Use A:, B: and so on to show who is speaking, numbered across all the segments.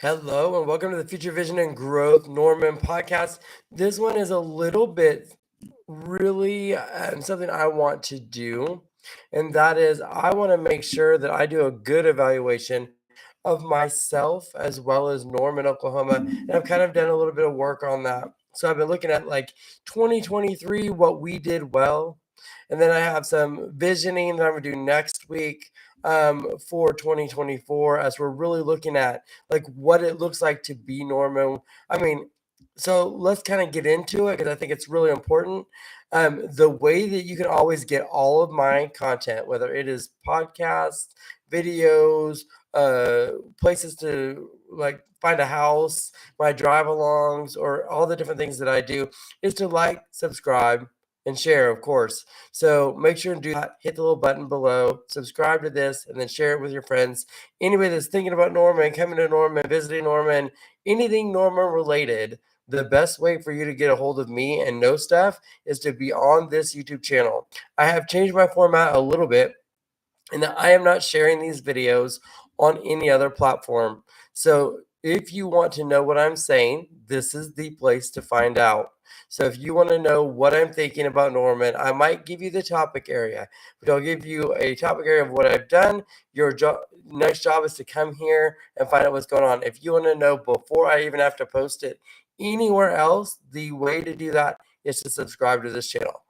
A: Hello and welcome to the Future Vision and Growth Norman podcast. This one is a little bit really something I want to do, and that is I want to make sure that I do a good evaluation of myself as well as Norman, Oklahoma. And I've kind of done a little bit of work on that. So I've been looking at like 2023, what we did well, and then I have some visioning that I'm going to do next week for 2024 as we're really looking at like what it looks like to be Norman. I mean, so let's kind of get into it because I think it's really important. The way that you can always get all of my content, whether it is podcasts, videos, places to like find a house, my drive alongs, or all the different things that I do, is to like, subscribe, and share, of course. So make sure to do that. Hit the little button below, subscribe to this, and then share it with your friends. Anybody that's thinking about Norman, coming to Norman, visiting Norman, anything Norman related, the best way for you to get a hold of me and know stuff is to be on this YouTube channel. I have changed my format a little bit and that I am not sharing these videos on any other platform. So if you want to know what I'm saying, this is the place to find out. So if you want to know what I'm thinking about Norman, I might give you the topic area, but I'll give you a topic area of what I've done. Your next job is to come here and find out what's going on. If you want to know before I even have to post it anywhere else, the way to do that is to subscribe to this channel.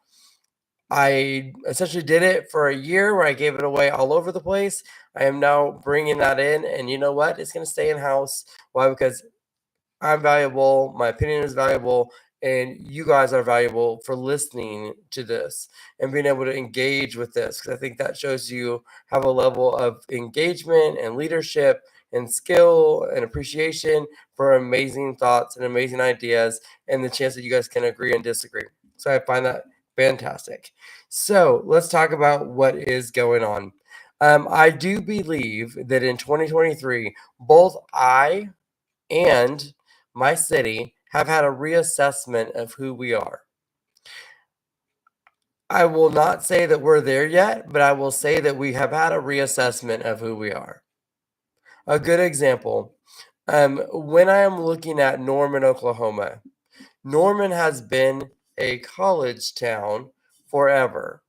A: I essentially did it for a year where I gave it away all over the place. I am now bringing that in, and you know what? It's going to stay in house. Why? Because I'm valuable, my opinion is valuable, and you guys are valuable for listening to this and being able to engage with this. Because I think that shows you have a level of engagement and leadership and skill and appreciation for amazing thoughts and amazing ideas, and the chance that you guys can agree and disagree. So I find that fantastic. So let's talk about what is going on. I do believe that in 2023, both I and my city have had a reassessment of who we are. I will not say that we're there yet, but I will say that we have had a reassessment of who we are. A good example, when I am looking at Norman, Oklahoma, Norman has been a college town forever.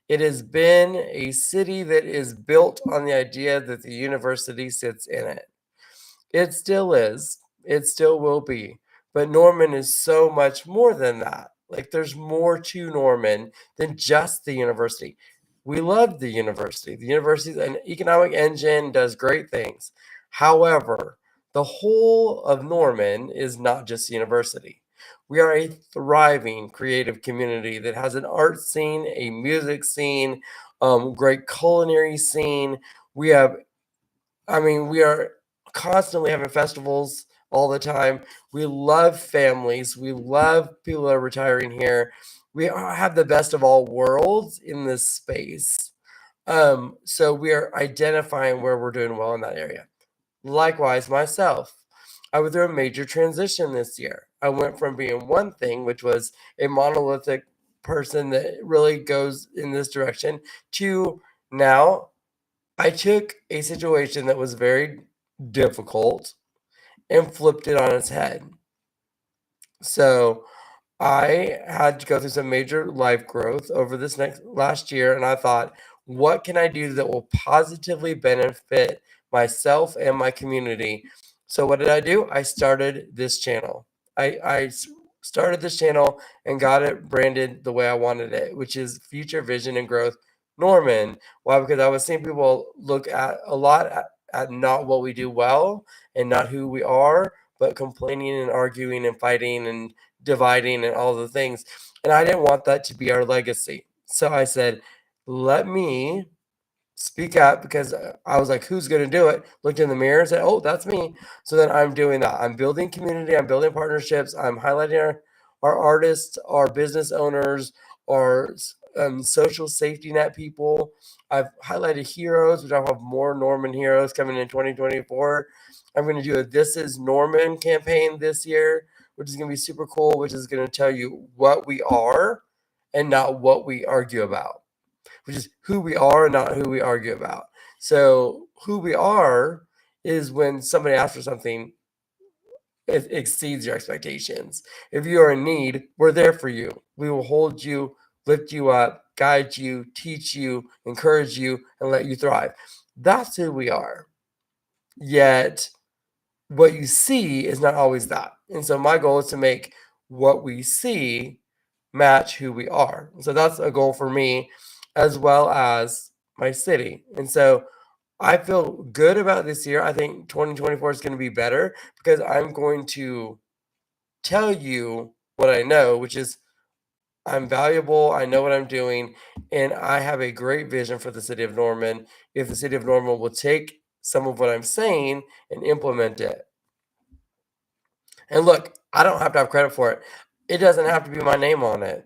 A: It has been a city that is built on the idea that the university sits in it. It still is. It still will be. But Norman is so much more than that. Like there's more to Norman than just the university. We love the university. The university is an economic engine, does great things. However, the whole of Norman is not just the university. We are a thriving creative community that has an art scene, a music scene, great culinary scene. We have, we are constantly having festivals all the time. We love families. We love people that are retiring here. We have the best of all worlds in this space. So we are identifying where we're doing well in that area. Likewise, myself, I went through a major transition this year. I went from being one thing, which was a monolithic person that really goes in this direction, to now I took a situation that was very difficult and flipped it on its head. So I had to go through some major life growth over this last year, and I thought, what can I do that will positively benefit myself and my community? So what did I do? I started this channel. I started this channel and got it branded the way I wanted it, which is Future Vision and Growth Norman. Why? Because I was seeing people look at a lot at not what we do well and not who we are, but complaining and arguing and fighting and dividing and all the things. And I didn't want that to be our legacy. So I said, let me speak up because I was like, who's going to do it? Looked in the mirror and said, oh, that's me. So then I'm doing that. I'm building community. I'm building partnerships. I'm highlighting our artists, our business owners, our social safety net people. I've highlighted heroes, which I'll have more Norman heroes coming in 2024. I'm going to do a This Is Norman campaign this year, which is going to be super cool, which is going to tell you what we are and not what we argue about, which is who we are and not who we argue about. So who we are is when somebody asks for something, it exceeds your expectations. If you are in need, we're there for you. We will hold you, lift you up, guide you, teach you, encourage you, and let you thrive. That's who we are. Yet, what you see is not always that. And so, my goal is to make what we see match who we are. So, that's a goal for me as well as my city. And so, I feel good about this year. I think 2024 is going to be better because I'm going to tell you what I know, which is I'm valuable, I know what I'm doing, and I have a great vision for the city of Norman. If the city of Norman will take some of what I'm saying and implement it. And look, I don't have to have credit for it. It doesn't have to be my name on it.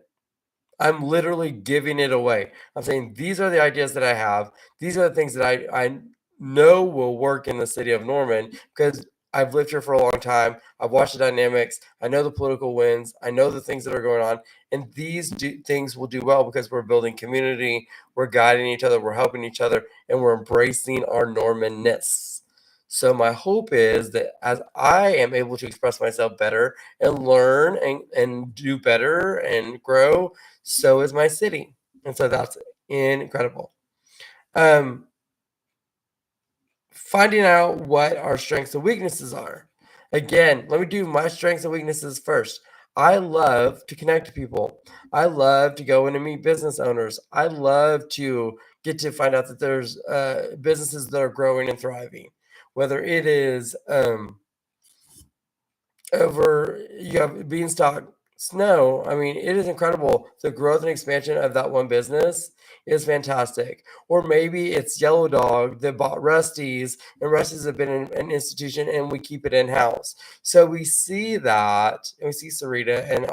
A: I'm literally giving it away. I'm saying these are the ideas that I have. These are the things that I know will work in the city of Norman because I've lived here for a long time. I've watched the dynamics. I know the political winds. I know the things that are going on. And things will do well because we're building community. We're guiding each other. We're helping each other. And we're embracing our Normanness. So my hope is that as I am able to express myself better and learn and do better and grow, so is my city. And so that's incredible. Um, Finding out what our strengths and weaknesses are. Again, let me do my strengths and weaknesses first. I love to connect to people. I love to go in and meet business owners. I love to get to find out that there's businesses that are growing and thriving. Whether it is over you have Beanstalk Snow. I mean, it is incredible. The growth and expansion of that one business is fantastic. Or maybe it's Yellow Dog that bought Rusty's, and Rusty's have been an institution, and we keep it in house. So we see that, and we see Sarita and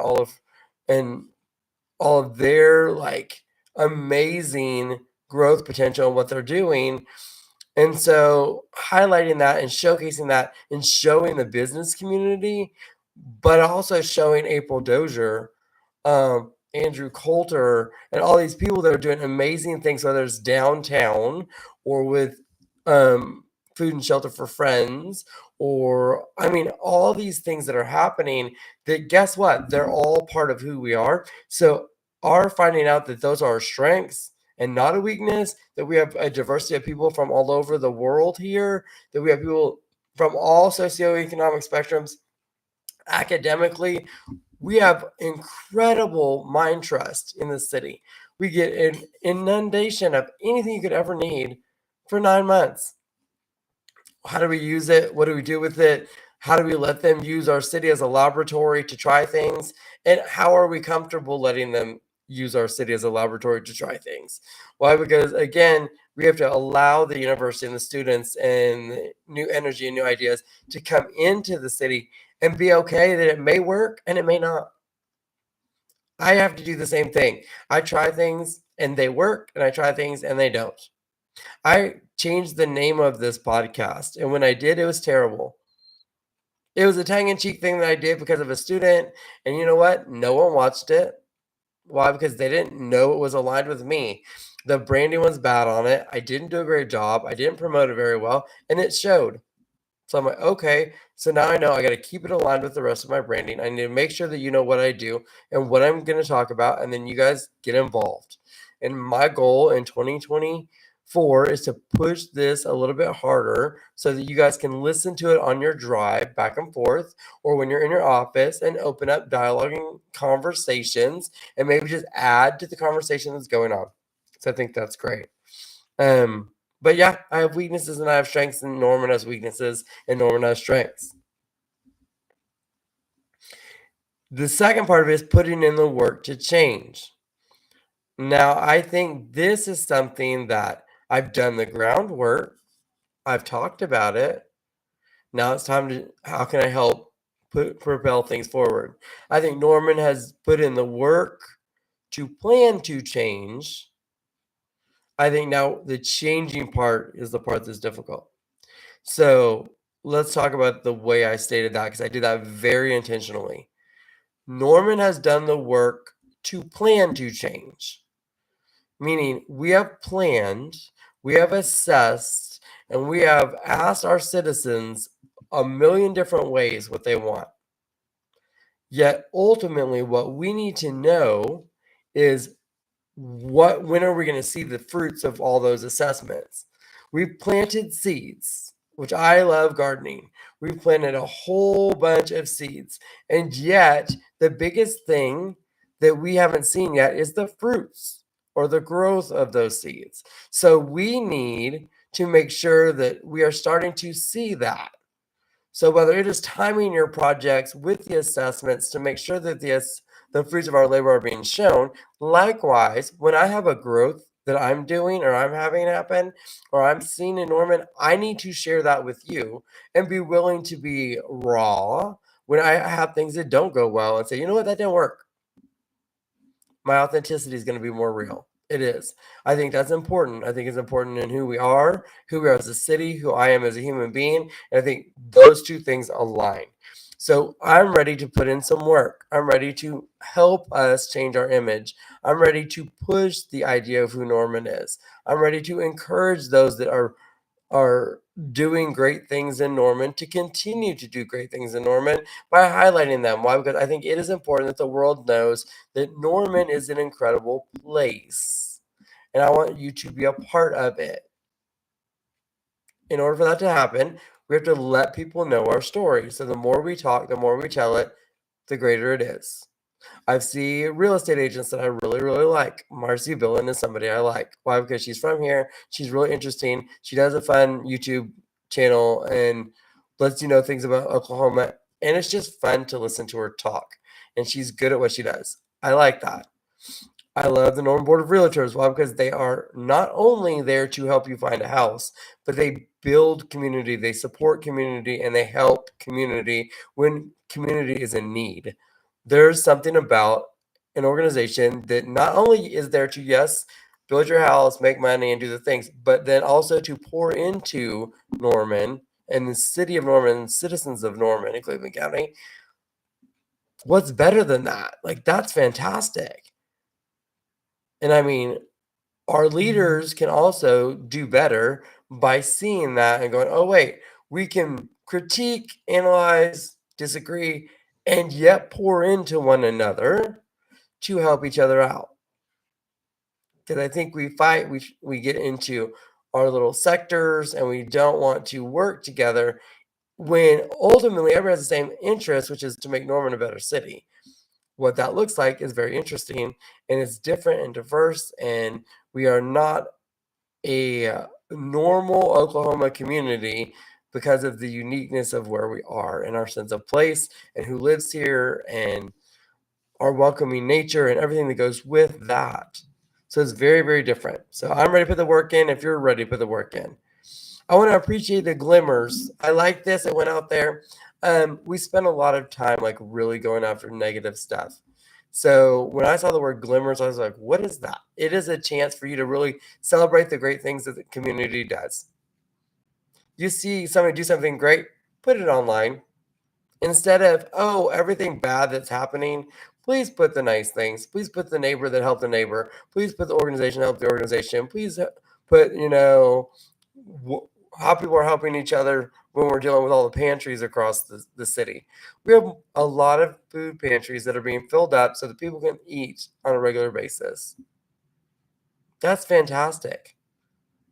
A: all of their like amazing growth potential and what they're doing. And so highlighting that and showcasing that and showing the business community, but also showing April Dozier, Andrew Coulter, and all these people that are doing amazing things, whether it's downtown or with food and shelter for friends, or I mean, all these things that are happening that guess what? They're all part of who we are. So, our finding out that those are our strengths and not a weakness, that we have a diversity of people from all over the world here, that we have people from all socioeconomic spectrums. Academically, we have incredible mind trust in the city. We get an inundation of anything you could ever need for 9 months. How do we use it? What do we do with it? How do we let them use our city as a laboratory to try things? And how are we comfortable letting them use our city as a laboratory to try things? Why? Because again, we have to allow the university and the students and new energy and new ideas to come into the city and be okay that it may work and it may not. I have to do the same thing. I try things and they work, and I try things and they don't. I changed the name of this podcast, and when I did, it was terrible. It was a tongue-in-cheek thing that I did because of a student, and you know what? No one watched it. Why? Because they didn't know it was aligned with me. The branding was bad on it. I didn't do a great job. I didn't promote it very well, and it showed. So I'm like, okay, so now I know I got to keep it aligned with the rest of my branding. I need to make sure that you know what I do and what I'm going to talk about, and then you guys get involved. And my goal in 2024 is to push this a little bit harder so that you guys can listen to it on your drive back and forth, or when you're in your office, and open up dialoguing conversations and maybe just add to the conversation that's going on. So I think that's great. Um, but yeah, I have weaknesses and I have strengths, and Norman has weaknesses and Norman has strengths. The second part of it is putting in the work to change. Now, I think this is something that I've done the groundwork. I've talked about it. Now it's time to how can I help propel things forward? I think Norman has put in the work to plan to change. I think now the changing part is the part that's difficult. So let's talk about the way I stated that because I did that very intentionally. Norman has done the work to plan to change, meaning we have planned, we have assessed, And we have asked our citizens a million different ways what they want. Yet ultimately, what we need to know is when are we going to see the fruits of all those assessments? We've planted seeds, which I love gardening. We've planted a whole bunch of seeds. And yet, the biggest thing that we haven't seen yet is the fruits or the growth of those seeds. So we need to make sure that we are starting to see that. So whether it is timing your projects with the assessments to make sure that the fruits of our labor are being shown, likewise, when I have a growth that I'm doing or I'm having happen or I'm seeing in Norman, I need to share that with you and be willing to be raw when I have things that don't go well and say, you know what, that didn't work. My authenticity is going to be more real. It is. I think that's important. I think it's important in who we are as a city, who I am as a human being. And I think those two things align. So I'm ready to put in some work. I'm ready to help us change our image. I'm ready to push the idea of who Norman is. I'm ready to encourage those that are doing great things in Norman to continue to do great things in Norman by highlighting them. Why? Because I think it is important that the world knows that Norman is an incredible place. And I want you to be a part of it. In order for that to happen, we have to let people know our story. So the more we talk, the more we tell it, the greater it is. I see real estate agents that I really, really like. Marcy Billen is somebody I like. Why? Because she's from here. She's really interesting. She does a fun YouTube channel and lets you know things about Oklahoma. And it's just fun to listen to her talk. And she's good at what she does. I like that. I love the Norman Board of Realtors. Why? Because they are not only there to help you find a house, but they build community, they support community, and they help community when community is in need. There's something about an organization that not only is there to, yes, build your house, make money, and do the things, but then also to pour into Norman and the city of Norman, citizens of Norman in Cleveland County. What's better than that? Like, that's fantastic. And I mean, our leaders can also do better by seeing that and going, oh, wait, we can critique, analyze, disagree, and yet pour into one another to help each other out. Because I think we fight, we get into our little sectors and we don't want to work together when ultimately everyone has the same interest, which is to make Norman a better city. What that looks like is very interesting and it's different and diverse, and we are not a normal Oklahoma community because of the uniqueness of where we are and our sense of place and who lives here and our welcoming nature and everything that goes with that. So it's very, very different. So I'm ready to put the work in if you're ready to put the work in. I want to appreciate the glimmers. I like this. It went out there. We spent a lot of time like really going after negative stuff. So when I saw the word glimmers, I was like, what is that? It is a chance for you to really celebrate the great things that the community does. You see somebody do something great, put it online. Instead of, oh, everything bad that's happening, please put the nice things. Please put the neighbor that helped the neighbor. Please put the organization that helped the organization. Please put, how people are helping each other when we're dealing with all the pantries across the city. We have a lot of food pantries that are being filled up so that people can eat on a regular basis. That's fantastic.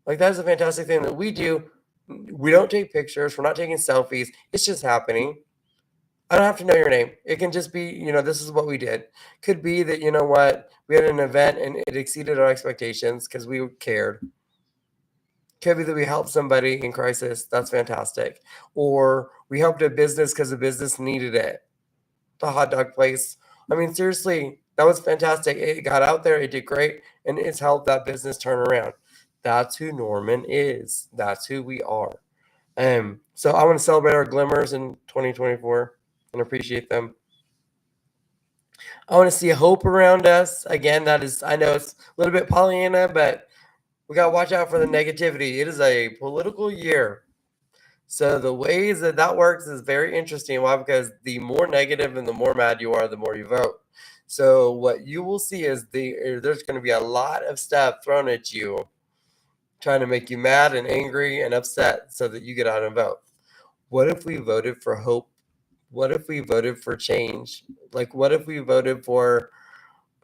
A: Like, that is a fantastic thing that we do. We don't take pictures. We're not taking selfies. It's just happening. I don't have to know your name. It can just be, this is what we did. Could be that, you know what, we had an event and it exceeded our expectations because we cared. Could be that we helped somebody in crisis. That's fantastic. Or we helped a business because the business needed it. The hot dog place. I mean, seriously, that was fantastic. It got out there. It did great. And it's helped that business turn around. That's who Norman is. That's who we are. So I want to celebrate our glimmers in 2024 and appreciate them. I want to see hope around us. Again, that is, I know it's a little bit Pollyanna, but we got to watch out for the negativity. It is a political year. So the ways that works is very interesting. Why? Because the more negative and the more mad you are, the more you vote. So what you will see is there's going to be a lot of stuff thrown at you trying to make you mad and angry and upset so that you get out and vote. What if we voted for hope? What if we voted for change? Like, what if we voted for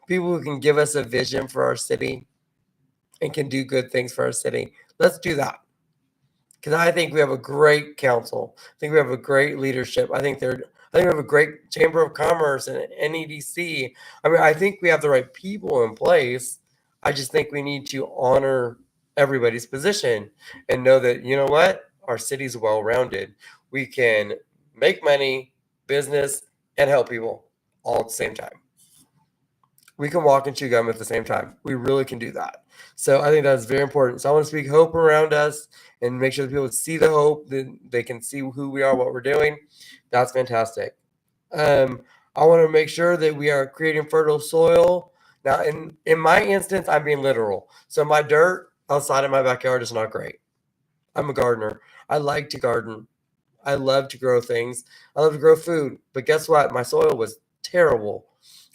A: people who can give us a vision for our city and can do good things for our city? Let's do that. Because I think we have a great council. I think we have a great leadership. I think we have a great Chamber of Commerce and NEDC. I mean, I think we have the right people in place. I just think we need to honor everybody's position and know that, you know what? Our city's well rounded. We can make money, business, and help people all at the same time. We can walk and chew gum at the same time. We really can do that. So I think that's very important. So I want to speak hope around us and make sure that people see the hope, that they can see who we are, what we're doing. That's fantastic. I want to make sure that we are creating fertile soil. Now, in my instance, I'm being literal. So my dirt outside of my backyard is not great. I'm a gardener. I like to garden. I love to grow things. I love to grow food. But guess what? My soil was terrible.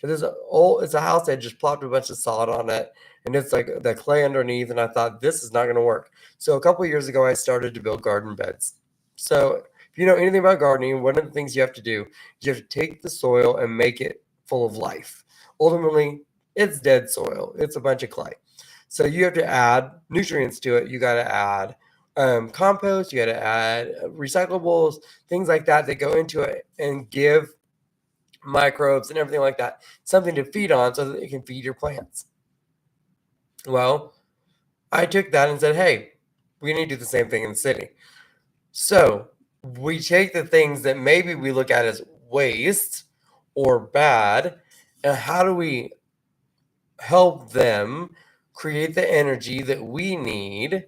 A: It's a house that just plopped a bunch of sod on it, and it's like the clay underneath. And I thought this is not going to work. So a couple of years ago, I started to build garden beds. So if you know anything about gardening, one of the things you have to do is you have to take the soil and make it full of life. Ultimately, it's dead soil. It's a bunch of clay. So you have to add nutrients to it. You got to add compost. You got to add recyclables, things like that go into it and give microbes and everything like that something to feed on so that it can feed your plants. Well, I took that and said, hey, we need to do the same thing in the city. So we take the things that maybe we look at as waste or bad, and how do we help them create the energy that we need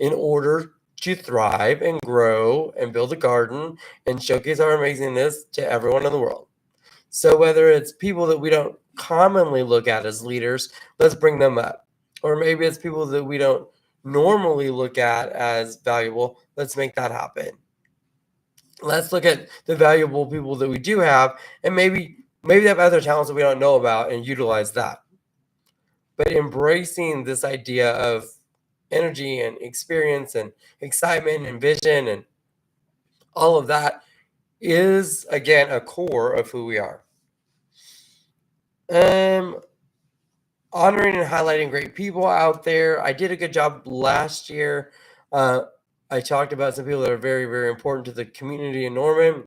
A: in order to thrive and grow and build a garden and showcase our amazingness to everyone in the world. So whether it's people that we don't commonly look at as leaders, let's bring them up. Or maybe it's people that we don't normally look at as valuable, let's make that happen. Let's look at the valuable people that we do have, and maybe they have other talents that we don't know about and utilize that. But embracing this idea of energy and experience and excitement and vision and all of that is, again, a core of who we are. Honoring and highlighting great people out there. I did a good job last year. I talked about some people that are very, very important to the community in Norman.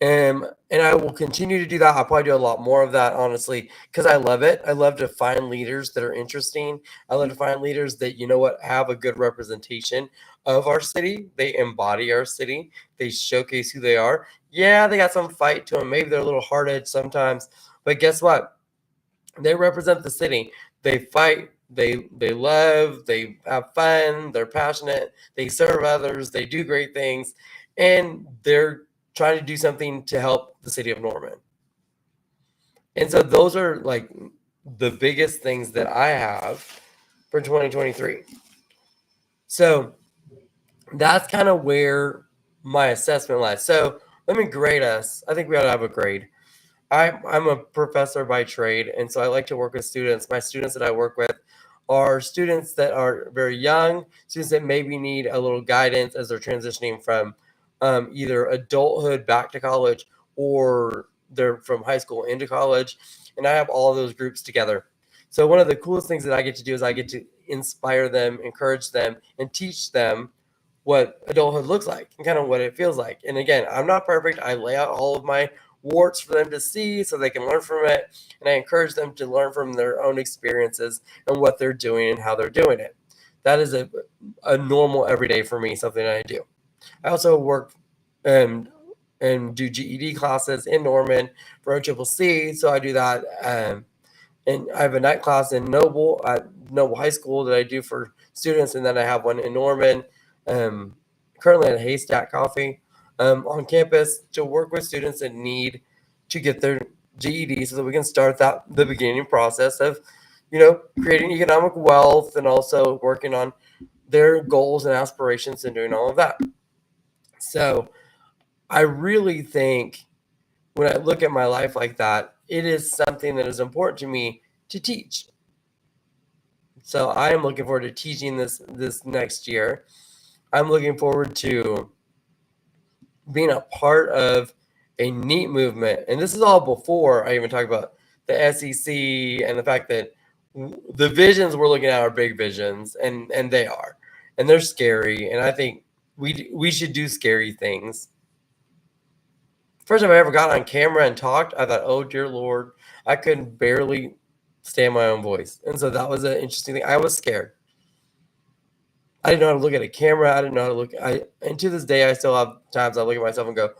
A: And I will continue to do that. I'll probably do a lot more of that, honestly, because I love it. I love to find leaders that are interesting. I love to find leaders that, you know what, have a good representation of our city. They embody our city. They showcase who they are. Yeah, they got some fight to them. Maybe they're a little hard-edged sometimes. But guess what? They represent the city. They fight. They love. They have fun. They're passionate. They serve others. They do great things. And they're trying to do something to help the city of Norman. And so those are like the biggest things that I have for 2023. So that's kind of where my assessment lies. So let me grade us. I think we ought to have a grade. I'm a professor by trade, and so I like to work with students. My students that I work with are students that are very young, students that maybe need a little guidance as they're transitioning from either adulthood back to college, or they're from high school into college. And I have all of those groups together. So one of the coolest things that I get to do is I get to inspire them, encourage them, and teach them what adulthood looks like and kind of what it feels like. And again, I'm not perfect. I lay out all of my warts for them to see so they can learn from it. And I encourage them to learn from their own experiences and what they're doing and how they're doing it. That is a normal everyday for me, something I do. I also work and do GED classes in Norman for OCCC. So I do that. And I have a night class in Noble at Noble High School that I do for students. And then I have one in Norman, currently at Haystack Coffee on campus, to work with students that need to get their GED so that we can start the beginning process of, creating economic wealth and also working on their goals and aspirations and doing all of that. So I really think when I look at my life like that, it is something that is important to me to teach. So I am looking forward to teaching this next year. I'm looking forward to being a part of a neat movement. And this is all before I even talk about the SEC and the fact that the visions we're looking at are big visions, and they are, and they're scary. And I think we should do scary things. First time I ever got on camera and talked, I thought, oh dear Lord, I couldn't barely stand my own voice. And so that was an interesting thing. I was scared. I didn't know how to look at a camera. I didn't know how to look. And to this day, I still have times I look at myself and go,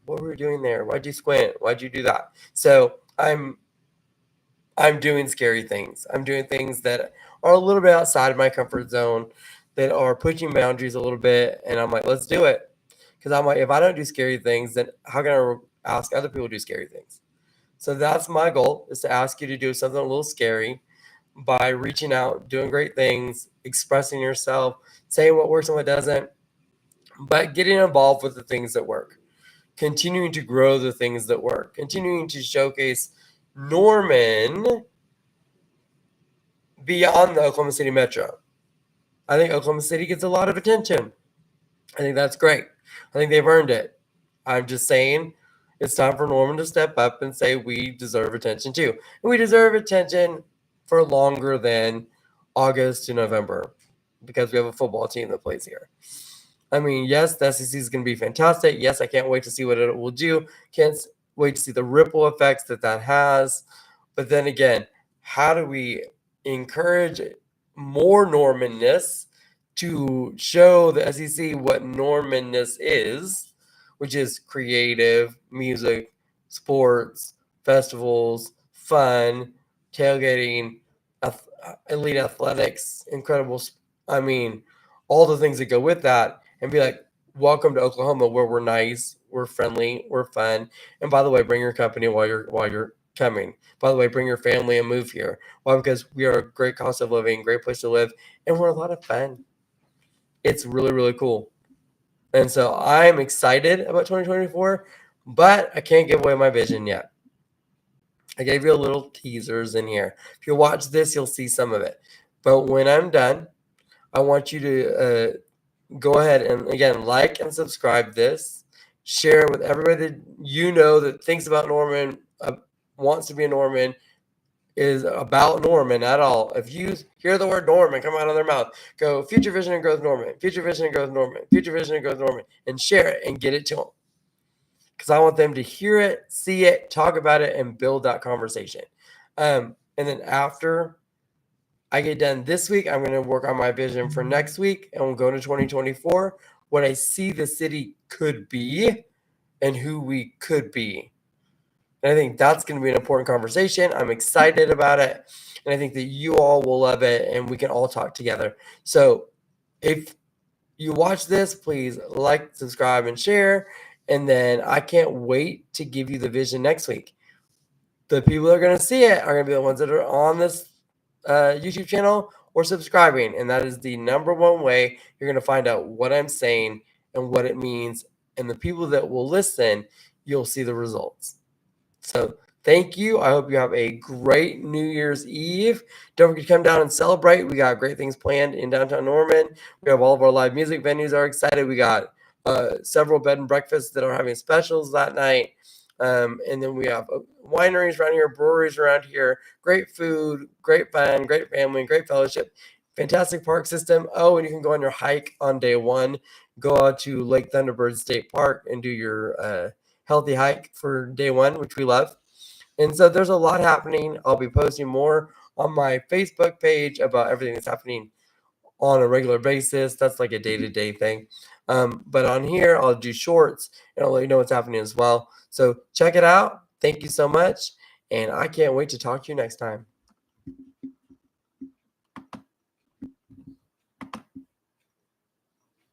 A: what were you doing there? Why'd you squint? Why'd you do that? So I'm doing scary things. I'm doing things that are a little bit outside of my comfort zone, that are pushing boundaries a little bit. And I'm like, let's do it. Because I'm like, if I don't do scary things, then how can I ask other people to do scary things? So that's my goal, is to ask you to do something a little scary by reaching out, doing great things, expressing yourself, saying what works and what doesn't, but getting involved with the things that work, continuing to grow the things that work, continuing to showcase Norman beyond the Oklahoma City Metro. I think Oklahoma City gets a lot of attention. I think that's great. I think they've earned it. I'm just saying it's time for Norman to step up and say we deserve attention too. And we deserve attention for longer than August to November, because we have a football team that plays here. I mean, yes, the SEC is going to be fantastic. Yes, I can't wait to see what it will do. Can't wait to see the ripple effects that has. But then again, how do we encourage more Normanness to show the SEC what Normanness is, which is creative, music, sports, festivals, fun, tailgating, elite athletics, incredible. I mean, all the things that go with that, and be like, welcome to Oklahoma, where we're nice, we're friendly, we're fun. And by the way, bring your company while you're coming. By the way, bring your family and move here. Why? Because we are a great cost of living, great place to live, and we're a lot of fun. It's really, really cool. And so I'm excited about 2024, but I can't give away my vision yet. I gave you a little teasers in here. If you watch this, you'll see some of it. But when I'm done, I want you to go ahead and, again, like and subscribe this. Share it with everybody that you know that thinks about Norman, wants to be a Norman, is about Norman at all. If you hear the word Norman come out of their mouth, go Future Vision and Growth Norman, Future Vision and Growth Norman, Future Vision and Growth Norman, and share it and get it to them. Because I want them to hear it, see it, talk about it, and build that conversation. And then after I get done this week, I'm going to work on my vision for next week, and we'll go into 2024, what I see the city could be and who we could be. And I think that's going to be an important conversation. I'm excited about it. And I think that you all will love it, and we can all talk together. So if you watch this, please like, subscribe, and share. And then I can't wait to give you the vision next week. The people that are going to see it are going to be the ones that are on this YouTube channel or subscribing. And that is the number one way you're going to find out what I'm saying and what it means. And the people that will listen, you'll see the results. So thank you. I hope you have a great New Year's Eve. Don't forget to come down and celebrate. We got great things planned in downtown Norman. We have all of our live music venues are excited. We got several bed and breakfasts that are having specials that night. And then we have wineries around here, breweries around here, great food, great fun, great family, great fellowship, fantastic park system. Oh, and you can go on your hike on day one. Go out to Lake Thunderbird State Park and do your healthy hike for day one, which we love. And so there's a lot happening. I'll be posting more on my Facebook page about everything that's happening on a regular basis. That's like a day-to-day thing. But on here, I'll do shorts and I'll let you know what's happening as well. So check it out. Thank you so much. And I can't wait to talk to you next time.